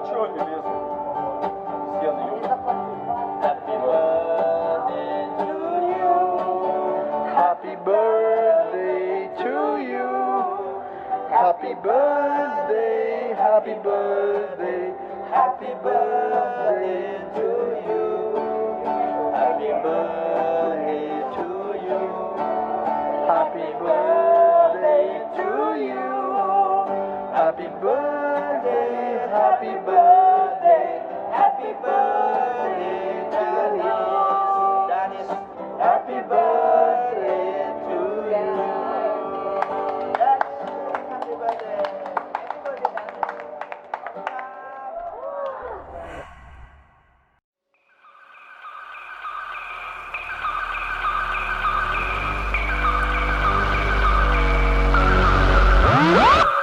чё не лезут? Стены ёбаные. Happy birthday to you. Happy birthday, happy birthday, happy birthday to you. Happy birthday to you. Happy birthday to you. Happy birthday, happy birthday, happy birthday, Danish. Happy birthday to you. Happy birthday.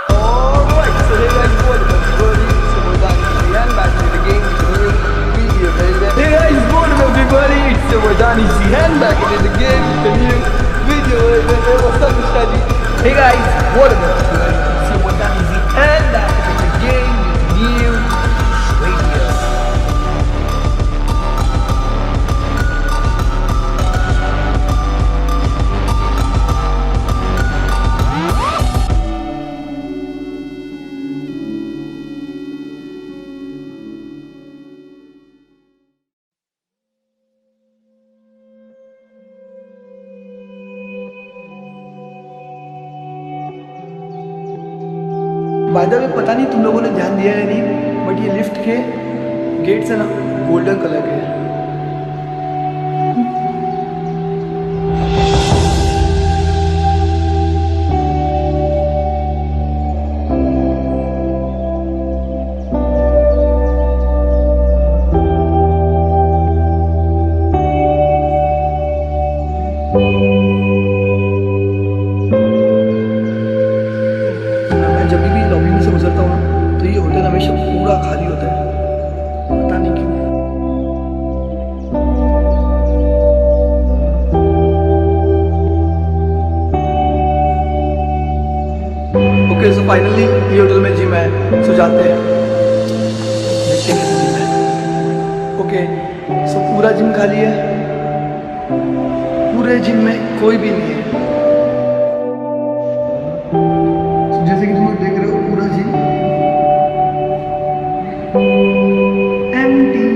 Alright, so hey guys, what about everybody? So we're back with the game with a new video, baby. Hey guys, what about everybody? It's your boy Danny Zihan back in the game with a new video, baby. What's up, Mr. G? Hey guys, what about everybody? It's your boy Danny Zihan back in the game with a new video. By the way पता नहीं तुम लोगों ने ध्यान दिया है नहीं, but ये लिफ्ट के गेट्स है ना गोल्डन कलर के हैं। जब भी लॉबी में से गुजरता हूँ ना, तो ये होटल हमेशा पूरा खाली होता है, पता नहीं क्यों। ओके, सो फाइनली ये होटल में जिम है, सो जाते हैं देखते हैं कैसे जिम है। ओके, सो पूरा जिम खाली है, पूरे जिम में कोई भी नहीं है। जैसे कि तुम लोग देख रहे हो पूरा gym empty.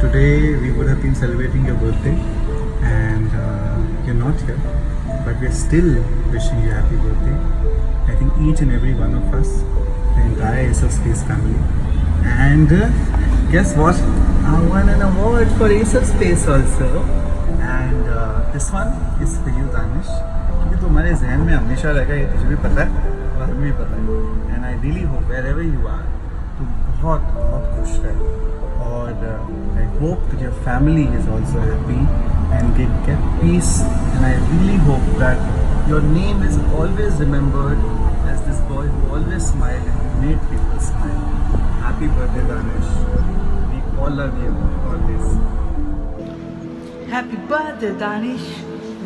Today we would have been celebrating your birthday and you're not here, but we're still wishing you happy birthday. I think each and every one of us, the entire Ace of Space family. And guess what? I won an award for Ace of Space also. And this one is for you, Danish. क्योंकि तुम्हारे जहन में हमेशा रहेगा, ये तुझे भी पता है और हमें भी पता है. And I really hope wherever you are, तुम बहुत बहुत खुश रहे. और I hope that your family is also happy and get peace, and I really hope that your name is always remembered as this boy who always smiled and who made people smile. Happy birthday, Danish. We all love you always. Happy birthday, Danish.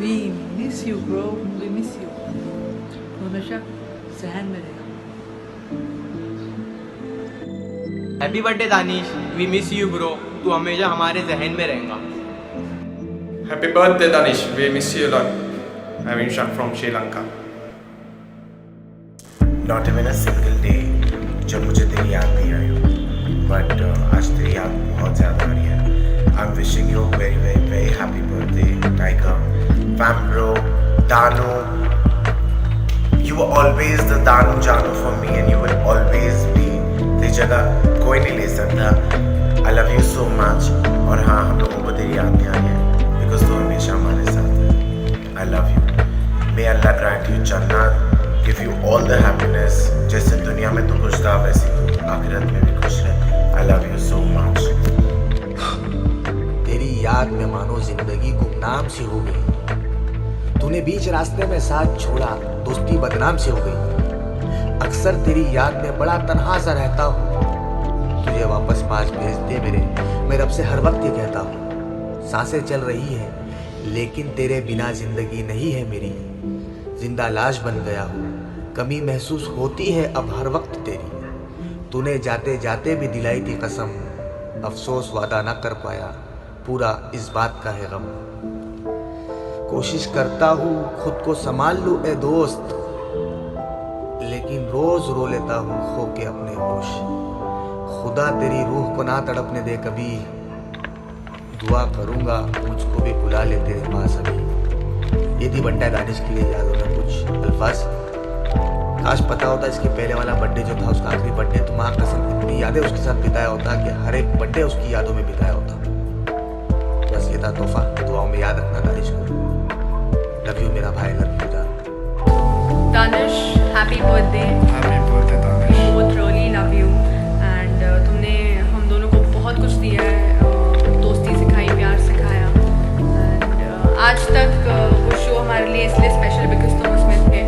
We miss you, bro. We miss you. हमेशा सहन में रहेगा. Happy birthday Danish, we miss you bro. तू हमेशा हमारे जहन में रहेगा. Happy birthday, Danish. We miss you a lot. I mean Shak from Sri Lanka. Not even a single day जब मुझे तेरी याद नहीं आई हो, but आज तेरी याद बहुत ज़्यादा आ रही है. I'm wishing you a very very very happy birthday, Tiger. Fam bro, Danu, you were always the Danu Janu for me and you will always be. तेरी जगह कोई नहीं ले सकता. I love you so much. और हाँ, हम लोगों को तेरी याद नहीं आ रही है because तू हमेशा हमारे साथ है. I love you. May Allah grant you Jannat. Give you all the happiness. जैसे दुनिया में तू खुश था वैसे तू आखिरत में भी खुश रहे. I love you so much. तेरी याद में मानो जिंदगी गुमनाम सी हो गई. तूने बीच रास्ते में साथ छोड़ा, दोस्ती बदनाम सी हो गई. अक्सर तेरी याद में बड़ा तन्हा सा रहता हूँ. तुझे वापस पास भेज दे मेरे, मैं रब से हर वक्त ये कहता हूँ. सांसें चल रही है लेकिन तेरे बिना जिंदगी नहीं है मेरी. जिंदा लाश बन गया हूँ, कमी महसूस होती है अब हर वक्त तेरी. तूने जाते जाते भी दिलाई थी कसम, अफसोस वादा ना कर पाया, पूरा इस बात का है गम. कोशिश करता हूँ खुद को संभाल लूँ ए दोस्त, लेकिन रोज रो लेता हूँ खो के अपने होश. खुदा तेरी रूह को ना तड़पने दे कभी, दुआ करूँगा मुझको भी बुला ले तेरे पास अभी. ये थी बंटा दानिश के लिए यादों में कुछ अल्फाज. काश पता होता इसके पहले वाला बर्थडे जो था उसका आखिरी बर्थडे, तो माँ कसम इतनी यादें उसके साथ बिताया होता कि हर एक बर्थडे उसकी यादों में बिताया होता. बस ये था तोहफा, दुआओं में याद रखना दानिश को. लव यू मेरा भाई, लव यू जान. Danish, happy birthday. Happy birthday Danish. Both really love you and तुमने हम दोनों को बहुत कुछ दिया है. दोस्ती सिखाई, प्यार सिखाया एंड आज तक वो शो हमारे लिए इसलिए स्पेशल बिकॉज तुम उसमें थे.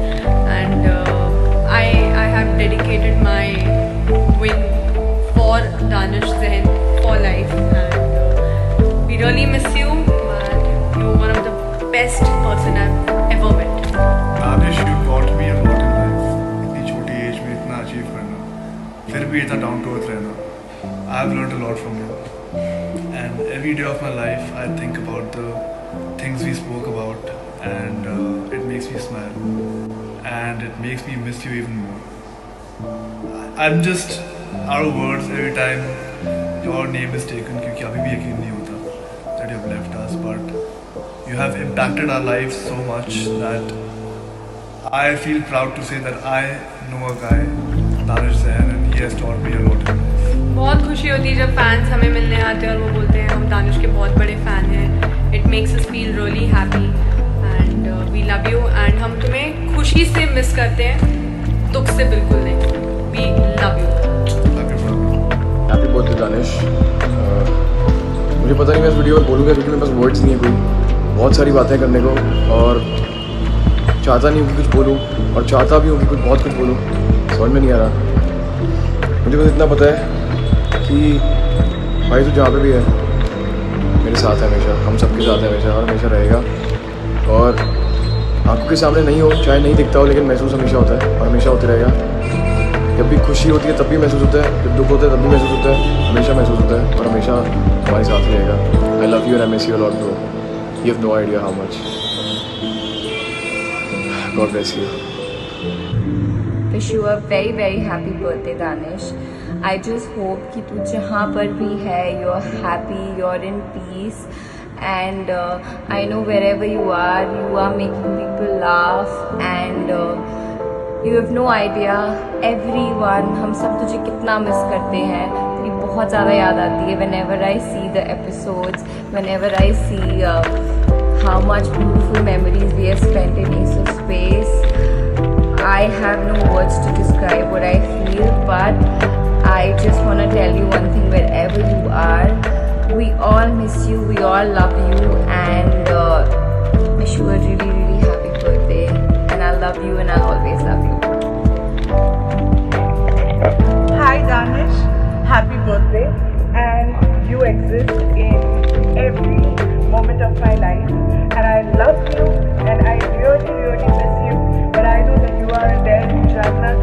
And I have dedicated my win for Danish Zehen for life and we really miss you and you one of the best person I ever met. Danish, you taught me a lot in life. इतनी छोटी as में इतना achieve करना, फिर भी इतना down to earth रहना. I have learned a lot from you. And every day of my life, I think about the things we spoke about, and it makes me smile. And it makes me miss you even more. I'm just out of words every time your name is taken, क्योंकि अभी भी यकीन नहीं होता that you have left us. But you have impacted our lives so much that I feel proud to say that I know a guy, Danish Zain, and he has taught me a lot in life. बहुत खुशी होती है जब fans हमें मिलने आते हैं और वो बोलते हैं हम दानिश के बहुत बड़े फ़ैन हैं. It makes us feel really happy and we love you and हम तुम्हें खुशी से मिस करते हैं, दुख से बिल्कुल नहीं. We love you. Happy birthday Danish. मुझे पता नहीं मैं इस वीडियो में बोलूँगा क्योंकि मेरे पास वर्ड्स नहीं है कोई. बहुत सारी बातें करने को और चाहता नहीं हूँ कि कुछ बोलूँ और चाहता भी हूँ कि बहुत कुछ बोलूँ, समझ में नहीं आ रहा. मुझे बस इतना पता है कि भाई तू जहाँ पे भी है मेरे साथ है हमेशा, हम सबके साथ है हमेशा और हमेशा रहेगा. और आंखों के सामने नहीं हो, चाहे नहीं दिखता हो, लेकिन महसूस हमेशा होता है और हमेशा होते रहेगा. जब भी खुशी होती है तब भी महसूस होता है, जब दुख होता है तब भी महसूस होता है, हमेशा महसूस होता है और हमेशा हमारे साथ रहेगा. I love you and I miss you a lot bro. You have no idea how much. God bless you. Wish you a very very happy birthday Danish. I just hope कि तू जहाँ पर भी है you're happy, you're in peace and I know wherever you are making people laugh and you have no idea everyone, हम सब तुझे कितना मिस करते हैं. तेरी बहुत ज़्यादा याद आती है whenever I see the episodes, whenever I see how much beautiful memories we have spent in Ace of Space. I have no words to describe what I feel, but I just want to tell you one thing, wherever you are, we all miss you, we all love you and wish you a really really happy birthday and I love you and I'll always love you. Hi Danish, happy birthday and you exist in every moment of my life and I love you and I really really miss you, but I know that you are there in Jannat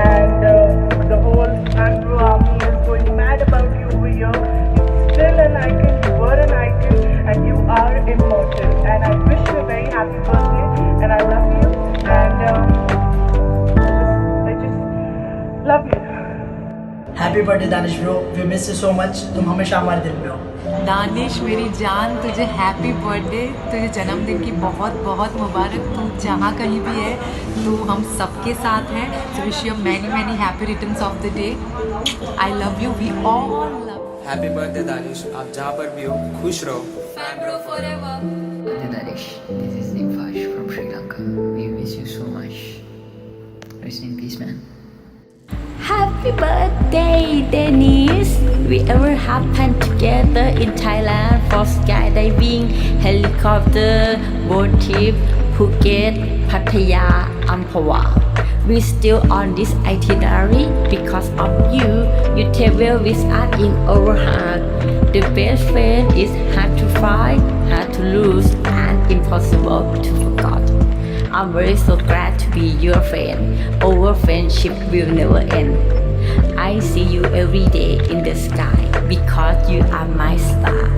and the whole Andrew army is going mad about you over here. You're still an icon, you were an icon and you are immortal and I wish you a very happy birthday and happy birthday Danish bro, we miss you so much, तुम हमेशा हमारे दिल में हो। दानिश मेरी जान, तुझे happy birthday, तुझे जन्मदिन की बहुत बहुत मुबारक। तू जहाँ कहीं भी है तू हम सबके साथ है। So wish you many many happy returns of the day. I love you, we all love. Happy birthday Danish, आप जहाँ पर भी हो खुश रहो। Fambro forever. Danish, this is Nimfash from Sri Lanka. We miss you so much. Rest in peace, man. Happy birthday, Dennis! We ever happened together in Thailand for skydiving, helicopter, boat trip, Phuket, Pattaya, Amphoe. We still on this itinerary because of you. You travel with us in our heart. The best friend is hard to find, hard to lose, and impossible to forget. I'm very so glad to be your friend. Our friendship will never end. I see you every day in the sky because you are my star.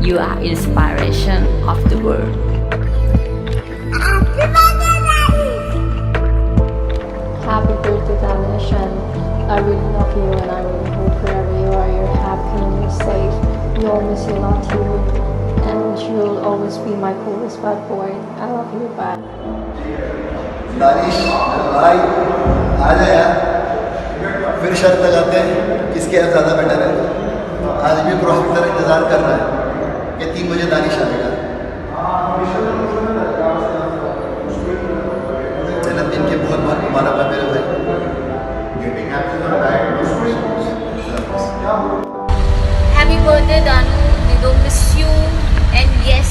You are inspiration of the world. Happy birthday, Danish, and I really love you, and I really hope wherever you are, you're happy and you're safe. We all miss you a lot too, and you'll always be my coolest bad boy. I love you, bye. Danish भाई आ जा यार, फिर शर्त लगाते हैं किसके यहाँ ज़्यादा बेटर है। आज भी प्रोफेसर इंतज़ार कर रहा है कि 3 बजे दानिश आएगा। जन्मदिन के बहुत बहुत मुबारक मेरे भाई। Happy birthday, Danu. We do miss you, and yes,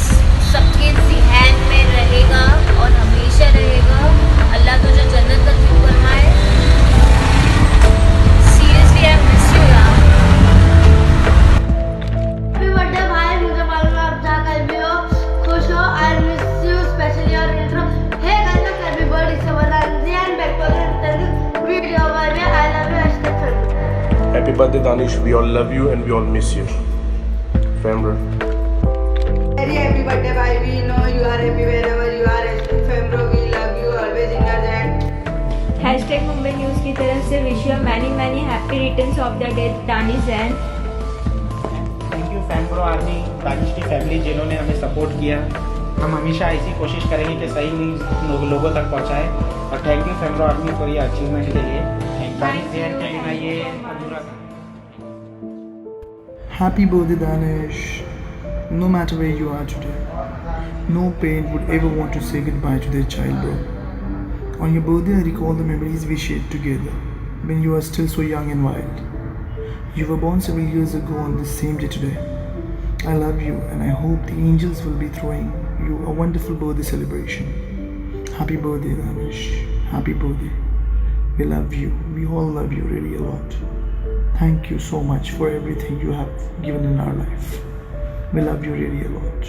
सबके ज़हन में रहेगा और हमेशा रहेगा। अल्लाह तुझे जन्नत नसीब फरमाए। Seriously, I miss you यार। Happy birthday भाई, मुझे मालूम है आप जहाँ कहीं भी हो खुश हो। I miss you, especially your intro. Hey guys, look, happy birthday to Valanzi and back to the video by me. I love you, hashtag. Happy birthday Danish, we all love you and we all miss you. Fambro. Very happy birthday, bhai. We know you are happy wherever you are. Fambro, we love you always in our heart. Hashtag Mumbai News की तरफ से wish you many many happy returns of the day, Danish and thank you Fambro army, Danish की family जिन्होंने हमें support किया। हम हमेशा ऐसी कोशिश करेंगे कि सही न्यूज़ लोगों तक पहुंचाएं। और thank you Fambro army for ये अचीवमेंट के लिए। दानिश शेयर करेगा ये अनुराग। Happy birthday Danish. No matter where you are today, no parent would ever want to say goodbye to their child, bro. On your birthday, I recall the memories we shared together when you were still so young and wild. You were born several years ago on this same day today. I love you and I hope the angels will be throwing you a wonderful birthday celebration. Happy birthday, Danish. Happy birthday. We love you. We all love you really a lot. Thank you so much for everything you have given in our life. We love you really a lot.